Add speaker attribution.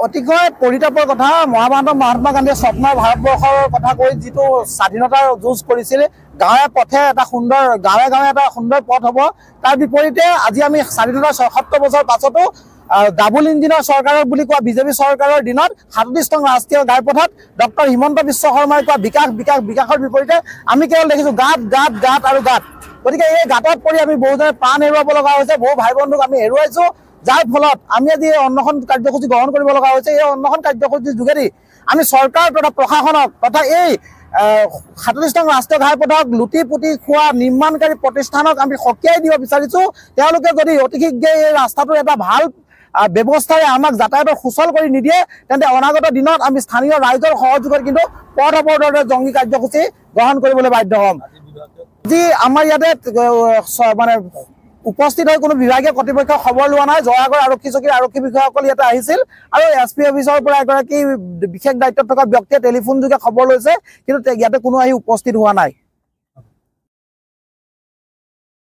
Speaker 1: অতিকৈ পৰিতাপৰ কথা। মহাত্মা গান্ধীয়ে স্বপ্নৰ ভাৰতবৰ্ষৰ কথা কৈ যিটো স্বাধীনতাৰ যুঁজ কৰিছিল, গাঁৱে গাঁৱে এটা সুন্দৰ পথ হ'ব, তাৰ বিপৰীতে আজি আমি স্বাধীনতাৰ ৭৭ বছৰ পাছতো ডাবুল ইঞ্জিনৰ চৰকাৰৰ বুলি কোৱা বিজেপি চৰকাৰৰ দিনত ৩৭ নং ৰাষ্ট্ৰীয় ঘাইপথত ডক্টৰ হিমন্ত বিশ্ব শৰ্মাই কোৱা বিকাশৰ বিপৰীতে আমি কেৱল দেখিছোঁ গাঁত আৰু গাঁত। গতিকে এই গাঁতত পৰি আমি বহুজনে প্ৰাণ হেৰুৱাব লগা হৈছে, বহু ভাই বন্ধুক আমি হেৰুৱাইছোঁ, যাৰ ফলত আমি আজি এই অন্বেষণ কাৰ্যসূচী গ্ৰহণ কৰিব লগা হৈছে। এই অন্বেষণ কাৰ্যসূচীৰ যোগেদি আমি চৰকাৰ তথা প্ৰশাসনক তথা এই ৩৭ নং ৰাষ্ট্ৰীয় ঘাইপথক লুটি পুতি খোৱা নিৰ্মাণকাৰী প্ৰতিষ্ঠানক আমি সকীয়াই দিব বিচাৰিছোঁ। তেওঁলোকে যদি অতি শীঘ্ৰে এই ৰাস্তাটোৰ এটা ভাল ব্যৱস্থাৰে আমাক যাতায়াতৰ সুচল কৰি নিদিয়ে, তেন্তে অনাগত দিনত আমি স্থানীয় ৰাইজৰ সহযোগত কিন্তু পথ অৱৰোধৰ জংগী কাৰ্যসূচী গ্ৰহণ কৰিবলৈ বাধ্য হ'ম। আজি আমাৰ ইয়াতে মানে উপস্থিত হৈ কোনো বিভাগীয় কৰ্তৃপক্ষৰ খবৰ লোৱা নাই। জয়াগড় আৰক্ষী চকীৰ আৰক্ষী বিষয়াসকল ইয়াতে আহিছিল আৰু SP অফিচৰ পৰা এগৰাকী বিশেষ দায়িত্বত থকা ব্যক্তিয়ে টেলিফোন যোগে খবৰ লৈছে, কিন্তু ইয়াতে কোনো আহি উপস্থিত হোৱা নাই।